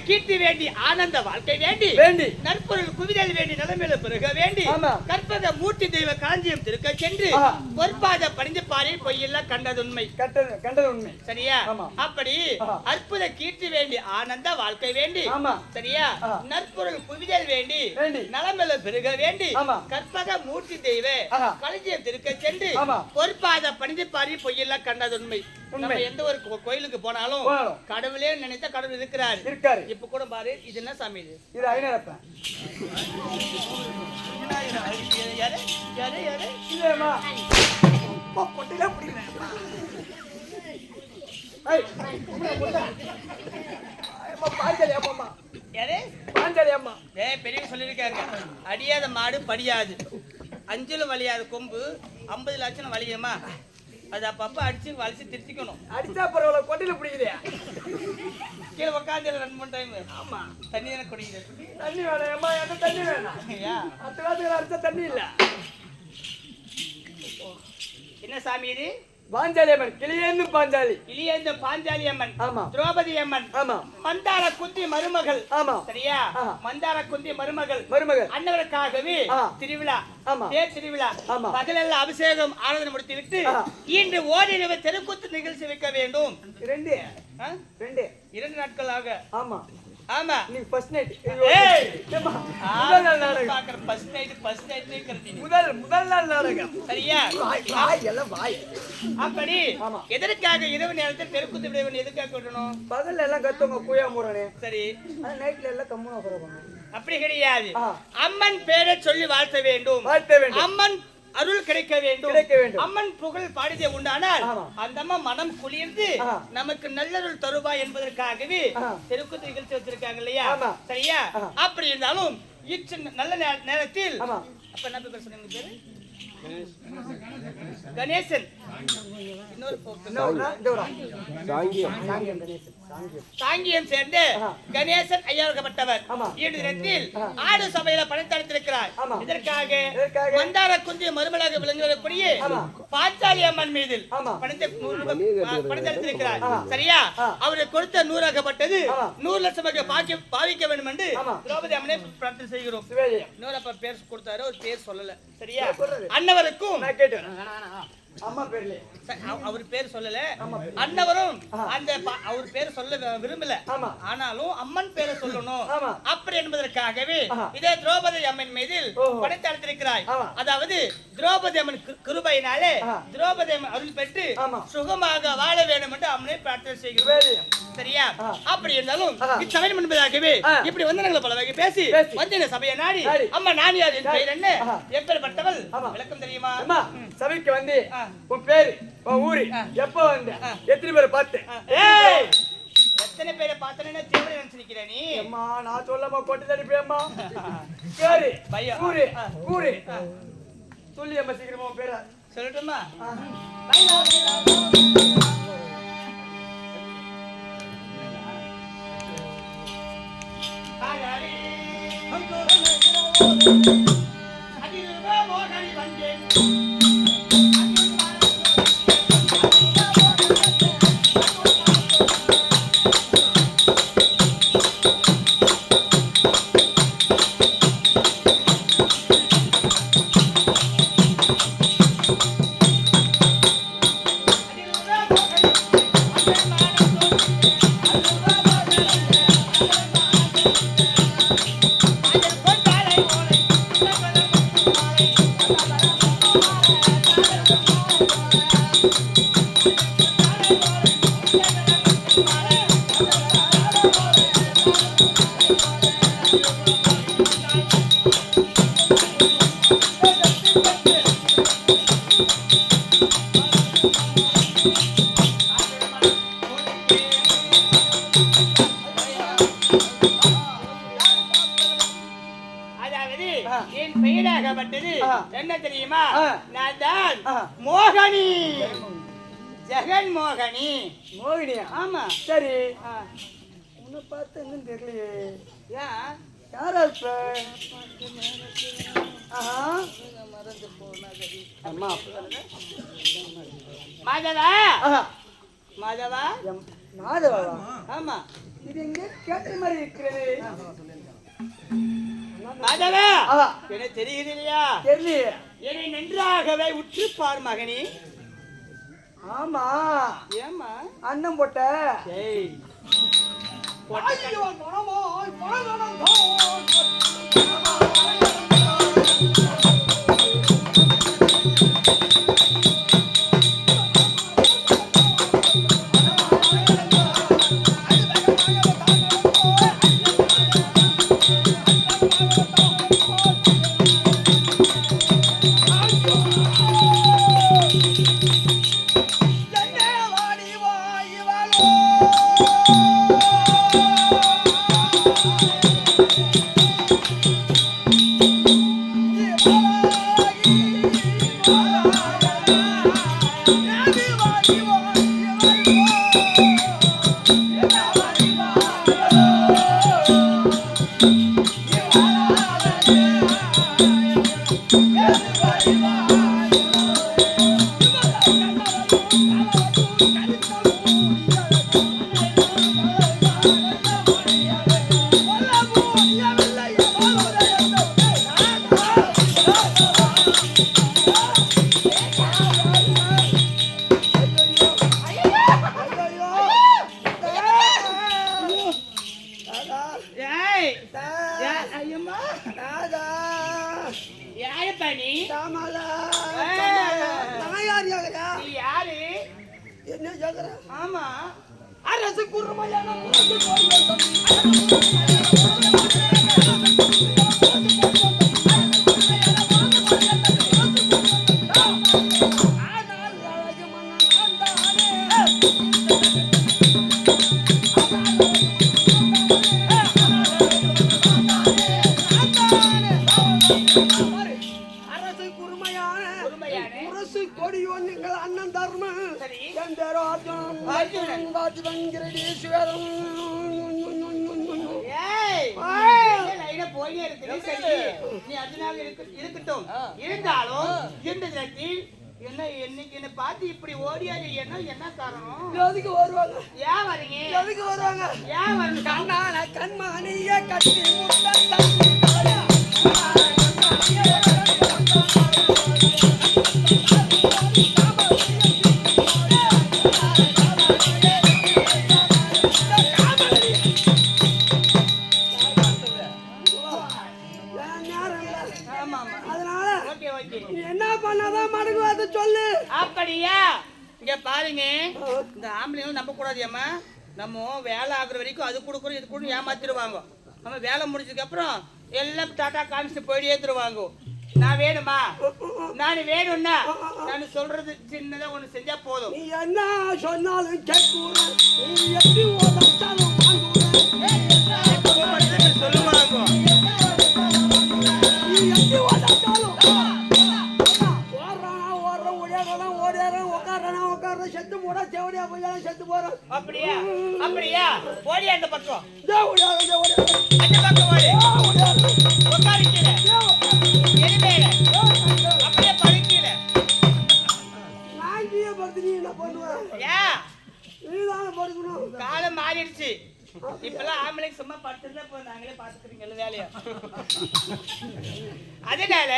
கீர்த்தி வேண்டி ஆனந்த வாழ்க்கை வேண்டி நற்பொருள் குவிதல் வேண்டி நிலைமையில பெருக வேண்டி கற்பக மூர்த்தி தெய்வ களஞ்சியம் திருக்க சென்று பொற்பாத பணிந்து பாரி பொய்யெல்லாம் கண்டதுண்மை சரியா? அப்படி அற்புத கீர்த்தி வேண்டி ஆனந்த வாழ்க்கை வேண்டி சரியா? நற்பொருள் குவிதல் வேண்டி நலமெல்லாம் பெருக வேண்டி கற்பக மூர்த்தி தெய்வ களஞ்சியம் திருக்க சென்று பொற்பாத பணிந்து பாரி பொய்யெல்லாம் கண்டதுண்மை. நம்ம எந்த ஒரு கோயிலுக்கு போனாலும் கடவுளே நினைத்த கடவுள் இருக்காரு. இப்ப கூட பாரு, இது என்ன சாமி? இது ஐநரப்பன். பெரிய சொல்லிருக்காங்க, அடியாத மாடு படியாது, அஞ்சுல வலியாத கொம்பு 50 லட்சம் வலியமா, அது அப்பப்ப அடிச்சு வலிச்சு திருத்திக்கணும். அடிச்சா பரவாயில்ல, கொட்டையில பிடிக்குது. கீழே உட்காந்து 2-3 டைம். ஆமா, தண்ணி தானே குடிக்குது. தண்ணி வேணாம், என்ன தண்ணி வேணாம்? அடுத்த காலத்துல அடிச்சா தண்ணி இல்ல. என்ன சாமி இது? பாஞ்சாலி அம்மன். கிளியேந்தும் பாஞ்சாலி அம்மன். ஆமா. திரௌபதி அம்மன். ஆமா. மந்தார குந்தி மருமகள். ஆமா. சரியா? மந்தார குந்தி மருமகள். அன்னவருக்காகவே திருவிழா, தேர் திருவிழா, பகலெல்லாம் அபிஷேகம் ஆராதனை முடித்து விட்டு இன்று ஓரிரவு தெருக்கூத்து நிகழ்ச்சி வைக்க வேண்டும். 2 நாட்களாக. ஆமா ஆமா. நீ ஃபர்ஸ்ட் நைட். ஏய் முதல் நாள் நாடகம் பாக்குற. ஃபர்ஸ்ட் நைட் முதல் நாள் நாடகம். சரியா? வாய் எல்லாம் வாய். அப்படி எதற்காக இரவு நேரத்தில் தெருக்கூத்து விடுவன் எதுக்காக விடணும்? பகல்ல எல்லாம் கத்துங்க கூயா முறனே. சரி, நைட்ல எல்லாம் கம்முனா போறோம். அப்படி கிடையாது. அம்மன் பேரை சொல்லி வாழ்த்த வேண்டும். அம்மன் அருள் கிடைக்க வேண்டும். அம்மன் புகழ் பாடிதே உண்டானால் அந்த அம்மா மனம் குளிர்ந்து நமக்கு நல்லருள் தருவா என்பதற்காகவே தெருக்கூத்து நிகழ்ச்சி வச்சிருக்காங்க இல்லையா? சரியா? அப்படி இருந்தாலும் நல்ல நேரத்தில் அப்ப என்ன பேர் சொன்னீங்க? பேரு கணேசன். சாங்கியம் சேர்ந்து கணேசன் ஐயாவகப்பட்டவர் ஈடுதினத்தில் ஆடு சபையில பணித்தளித்திருக்கிறார். இதற்காக மந்தார குந்தி மருமலாக விளங்குவதற்குரிய பாஞ்சாலி அம்மன் மீது பணித்தளித்திருக்கிறார். சரியா? அவருக்கு கொடுத்த 100 ஆகப்பட்டது 100 லட்சமாக பாவிக்க வேண்டும் என்று திரௌபதி அம்மனை பிரார்த்தனை செய்கிறோம். இன்னொரு அப்ப பேர் கொடுத்தாரு, ஒரு பேர் சொல்லல. சரியா? அன்னவருக்கும் அம்மா பேர்ல அவர் பேர் சொல்லல. அன்னவரும் அந்த அவர் பேர் சொல்ல விரும்பல. ஆனாலும் அம்மன் பேரை சொல்லணும் அப்படி என்பதற்காகவே இதே திரௌபதி அம்மன் மீது படைத்தளித்திருக்கிறாய். அதாவது திரௌபதி அம்மன் கிருபையினாலே திரௌபதி அம்மன் அருள் பெற்று சுகமாக வாழ வேண்டும் என்று அம்மனை பிரார்த்தனை செய்கிறோம். சரியா? அப்படி இருந்தாலும் இச்சமயம் என்பதாகவே இப்படி வந்து நாங்கள் பல வகை பேசி வந்து சபையை நாடி அம்மா நான் யார், என் பெயர் என்ன, எப்பேற்பட்டவள் விளக்கம் தெரியுமா? சபைக்கு வந்து உன் பேரு, உன் ஊரு, எப்ப வந்த, எத்தனை பேரை பார்த்து? எத்தனை பேரை பார்த்தேன்னு தேவரை நினைச்சிருக்கிறேன் நீ? அம்மா நான் சொல்லமா கொட்டி தடிப்பேம்மா. பேரு ஊரு ஊரு சொல்லி அம்மா சீக்கிரமா உன் பேரை சொல்லட்டுமா? என்ன தெரியுமா? நான் தான் மோகினி, ஜெகன் மோகினி. மோகினியா? ஆமா. சரி, உன்னை பார்த்து என்னன்னு தெரியலையே. ஏன் யாரா இருப்ப? மறந்து போனா மாதவா. மாதவா மாதவா? ஆமா. இது எங்க கேட்ட மாதிரி இருக்கிறது. என்ன தெரியுது இல்லையா? தெரியல. என்னை நன்றாகவே உற்று பார் மகனே. ஆமா. ஏமா அண்ணன் போட்ட ஆமா அரசு குருமையான இருந்தாலும் இந்த நேரத்தில் என்ன என்னைக்கு என்ன பார்த்து இப்படி ஓடியாரு என்ன காரணம்? எதுக்கு வருவாங்க? ஏன் வரீங்க? எதுக்கு வருவாங்க? ஏன் வரீங்க? கண்ணான கண்மணிய கட்டி முத்த என்ன பண்ணாதான் மடங்குவாத சொல்லு. அப்படியா? இங்க பாருங்க, இந்த ஆம்பளைங்களும் நம்ப கூடாதியம்மா. நம்ம வேலை ஆகுற வரைக்கும் அது கொடுக்குறோம் இது கூட ஏமாத்திடுவாங்க. நம்ம வேலை முடிஞ்சதுக்கு அப்புறம் எல்லாம் டாட்டா காமிச்சு போயிட்டு ஏத்துருவாங்க. நான் வேணுமா? நான் வேணும்னா நான் சொல்றது சின்னதா ஒண்ணு செஞ்சா போதும். நீ என்ன சொன்னாலும் கேட்குறேன். நீ எப்படி ஓதாலும் சொல்லுவாங்க. நீ எப்படி ஓதாலும் செத்து போடா தேவடியா போய் செத்து போறோம். அப்படியா? அப்படியா? ஓடி அந்த பக்கம். தேவடியா தேவடியா அந்த பக்கம் ஓடி. உட்காரு கீழே. எலிமேல. அப்படியே படு கீழே. நான் கீழே படுத்து நீ என்ன பண்ணுவ? ஏன்? நீ தான் படுக்கணும். காலம் மாறிடுச்சு. இப்பெல்லாம் ஆம்பளைக்கு சும்மா படுத்துறதா போ, நாங்களே பாத்துக்கிறீங்கல்ல வேலையா. அதனால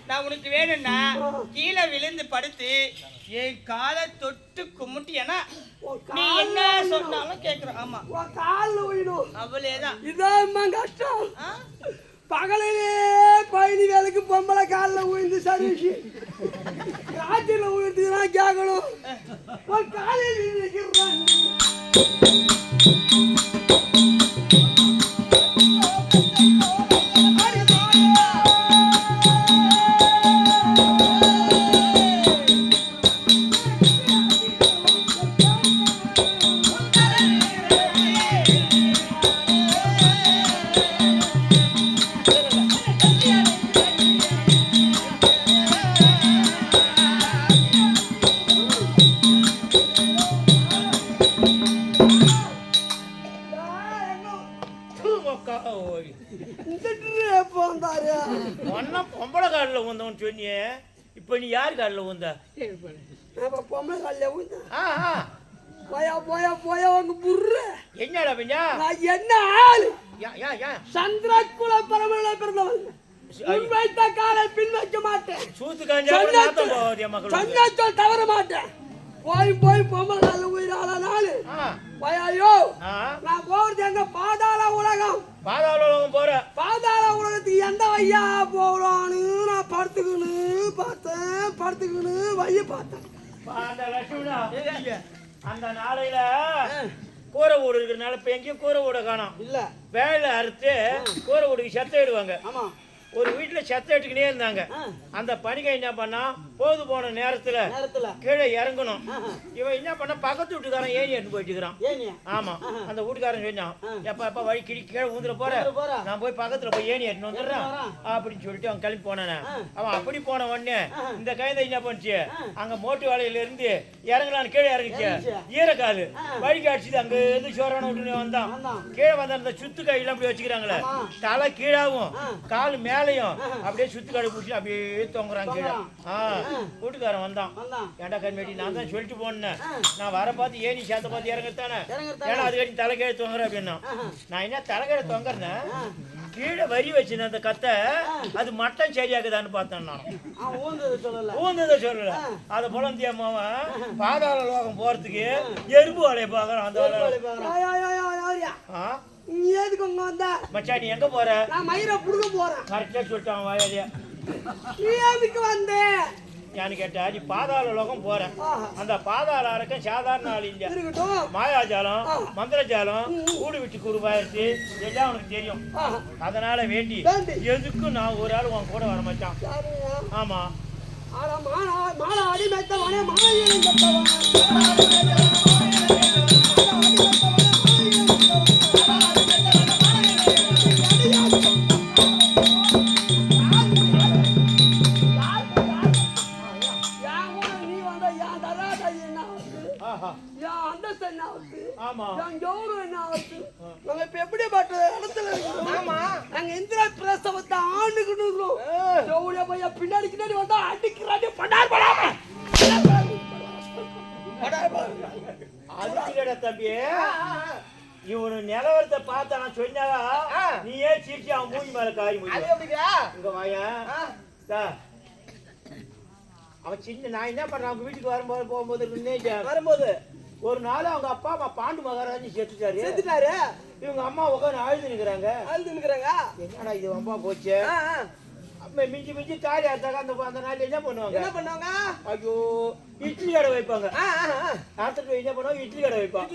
நான் உனக்கு வேணும்னா கீழே விழுந்து படுத்து என் காலை தொட்டு கும்பிட்டியனா நீ என்ன சொன்னாலும் கேட்கிறோம். ஆமா, காலில் விழணும். அவ்வளவுதான். இதான் கஷ்டம். பகலிலே பயணி வேலைக்கு பொம்பளை காலில் விழுந்து சர்வீஸ், ராத்திரில விழுந்துன்னா கேட்கணும். காலையில் இருக்கிறான். பொம்பளை காலில் ஊந்தவன் சொன்னியே, இப்ப நீ யாரு காலில் ஊந்த? பொம்பளை காலில் ஊந்த. போயா போயா போயா உங்க புர்ரு. என்னடா பின்னா நான் என்ன ஆளு? சந்திரகுல பரமல பிறந்தவன். முன் வைத்த காலை பின் வைக்க மாட்டேன். சூத்து காஞ்சாலும் நாத்தம் போகுது மக்கள். சொன்னாச்சொல் தவற மாட்டேன். போய் போய் பொம்மலால உயிரால நாளு. போயாயோ. நான் போறது எங்க பாதாள உலகம். பாதாள உலகம் போற. பாதாள உலகத்துக்கு எந்த வையா போறான்னு நான் படுத்துக்கின்னு வைய பார்த்தேன். அந்த லட்சுமணா அந்த நாளையில கூரை வீடு இருக்கிறனால இப்ப எங்கேயும் கூரை வீட காணோம். இல்ல வேலை அறுத்து கூரை வீடுக்கு செத்த இடுவாங்க. ஆமா. ஒரு வீட்டுல செத்த இட்டுக்கினே இருந்தாங்க. அந்த பணிகை என்ன பண்ணா போது போன நேரத்துல கீழே இறங்கணும். இவன் என்ன பண்ண பக்கத்து வீட்டுக்காரன் ஏணி எடுத்து போயிட்டு இருக்கிறான். ஆமா அந்த வீட்டுக்காரன் சொன்னான், எப்ப எப்ப வழி கிடி கீழே ஊந்துட போற, நான் போய் பக்கத்துல போய் ஏணி எடுத்து வந்துடுறேன் அப்படின்னு சொல்லிட்டு அவன் கிளம்பி போனானே. அவன் அப்படி போன உடனே இந்த கைதை என்ன பண்ணுச்சு, அங்க மோட்டு வேலையில இருந்து இறங்கலான்னு கீழே இறங்கிச்சு. ஈரக்காது வழிக்கு அடிச்சுது. அங்க இருந்து சோறான விட்டு வந்தான். கீழே வந்த அந்த சுத்து கையெல்லாம் அப்படி வச்சுக்கிறாங்களே, தலை கீழாவும் கால் மேலையும் அப்படியே சுத்து கடை பிடிச்சி அப்படியே தொங்குறாங்க கீழே. வீட்டுக்காரன் வந்தான். ஏண்டா கண்மேட்டி, நான் தான் சொல்லிட்டு போனேன், நான் வர பார்த்து ஏன் நீ சேர்த்த பார்த்து இறங்கத்தானே, ஏன்னா அதுக்கடி தலைக்கீழ தொங்குற அப்படின்னா. நான் என்ன தலைக்கீழ தொங்குறேன், கீழே வரி வச்சுன அந்த கத்தை அது மட்டம் சரியாக்குதான்னு பார்த்தேன். நான் ஊந்ததை சொல்லல. அதை புலந்தி அம்மாவன் பாதாள லோகம் போறதுக்கு எறும்பு வேலையை பாக்குறான். அந்த மச்சா நீ எங்க போற? நான் மயிரை புடுங்க போறேன். கரெக்டா சொல்லிட்டான் வாயாலியா. நீ எதுக்கு வந்த? யான்னு கேட்டா, நீ பாதாள லோகம் போற. அந்த பாதாள அரக்கம் சாதாரண ஆள் இல்ல. மாயாஜாலம் மந்திரஜாலம் கூடு விட்டு குருவாயிருச்சு எல்லாம் உனக்கு தெரியும். அதனால வேண்டி எதுக்கும் நான் ஒரு ஆள் உன் கூட வர மாட்டான். ஆமா மாலை அடி மெத்தவனே பின்னாடி வந்தா அடிக்கிறாடி பண்டார் தம்பி. இவனு நிலவரத்தை பார்த்தா நான் சொன்னாவா நீ ஏன் சிரிச்சு அவன் மூஞ்சி மேல காரி இங்க வாயா. அவன் சின்ன நான் என்ன பண்றேன், அவங்க வீட்டுக்கு வரும்போது ஒரு நாள் அவங்க அப்பா அம்மா பாண்டு மகாராஜி செத்துட்டாரு. இவங்க அம்மா உட்காந்து அழுது நிக்கிறாங்க. என்னடா இது அம்மா போச்சு. மிஞ்சி மிஞ்சி தாலி அறுத்தாங்க. அந்த நாள் என்ன பண்ணுவாங்க? ஐயோ இட்லி கடை வைப்பாங்க. என்ன பண்ணுவாங்க? இட்லி கடை வைப்பாங்க.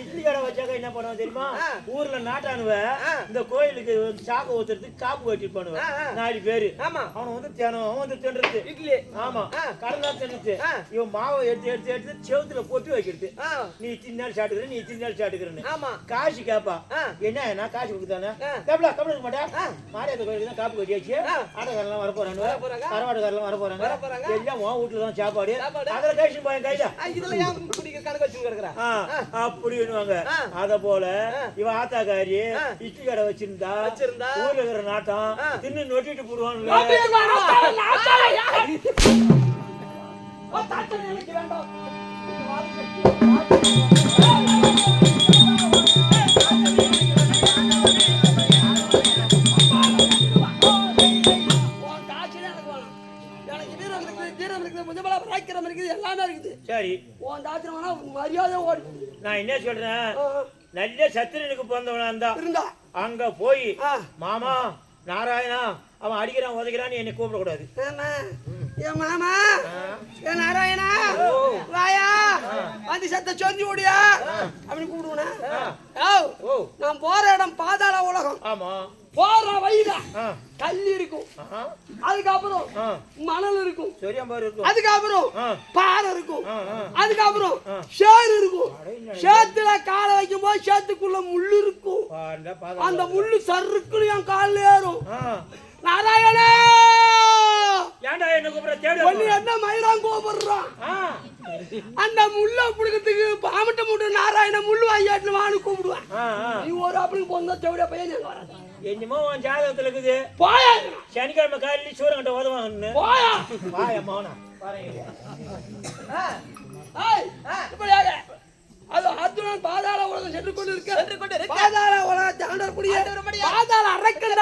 இட்லி கடை வச்சாக்க என்ன பண்ணுவாங்க தெரியுமா? ஊர்ல நாட்டானுவ இந்த கோயிலுக்கு சாக்க ஊத்துறதுக்கு காப்பு வச்சுட்டு பண்ணுவேன் 4 பேரு. அவனை வந்து தினம் வந்து தின்றது இட்லி. ஆமா கடந்தா தின்னுச்சு. இவன் மாவை எடுத்து செவுத்துல போட்டு வைக்கிறது. நீ இத்தனை நாள் சாப்பிட்டுக்கிறேன், நீ இத்தனை நாள் சாப்பிட்டுக்கிறேன்னு காசு கேப்பா. என்ன நான் காசு கொடுத்தானே கபல மாட்டேன். மாரியாத கோயிலுக்கு தான் காப்பு கட்டியாச்சு. ஆட்டக்காரெல்லாம் வர போறாங்க, கரவாட்டுக்காரெல்லாம் வர போறாங்க. எல்லாம் உன் வீட்டுல தான் சாப்பாடு. அதுல கைச்சு போய் கைதா இதுல ஏன் குடிக்க கணக்கு வச்சு கிடக்குறான் அப்படின்னுவாங்க. அத போல இவ ஆத்தாக்காரி இட்லி கடை வச்சிருந்தா ஊர்ல இருக்கிற நாட்டம் தின்னு நொட்டிட்டு போடுவாங்க. சரி மரியாதை ஓடி. நான் என்ன சொல்றேன், நல்ல சத்திரனுக்கு பிறந்தவனா இருந்தா அங்க போய் மாமா நாராயணா அவன் அடிக்கிறான் உதைக்கிறான்னு என்னை கூப்பிட கூடாது. என் மாமா என் நாராயணா வாயா அந்த சத்த சொல்லி ஓடியா அப்படின்னு கூப்பிடுவேன். நான் போற இடம் பாதாள உலகம். ஆமா போற வழியில கல் இருக்கும், அதுக்கப்புறம் மணல் இருக்கும், அதுக்கப்புறம் பாறை இருக்கும், அதுக்கப்புறம் சேறு இருக்கும். சேத்துல காலை வைக்கும் போது சேத்துக்குள்ள முள்ளு இருக்கும். அந்த முள்ளு சருக்குன்னு என் காலில் ஏறும். நாராயணா என்ன மயிரான் கூப்பிடுறான். அந்த முள்ள புடுக்கிறதுக்கு பாமட்ட முட்டு நாராயண முள்ளு ஐயாட்டுல வான்னு கூப்பிடுவான். நீ ஒரு அப்படி பொங்க செவிட பையன் வராது. என்னமோ உன் ஜாதகத்துல இருக்குது. போயா சனிக்கிழமை காலையில சூரங்கிட்ட உதவாங்கன்னு. போயா வாயா மௌனா அது அர்ஜுனன் பாதாள உலகம் சென்று கொண்டிருக்க பாதாள உலகத்தை ஆண்டக்கூடிய பாதாள அரக்கன்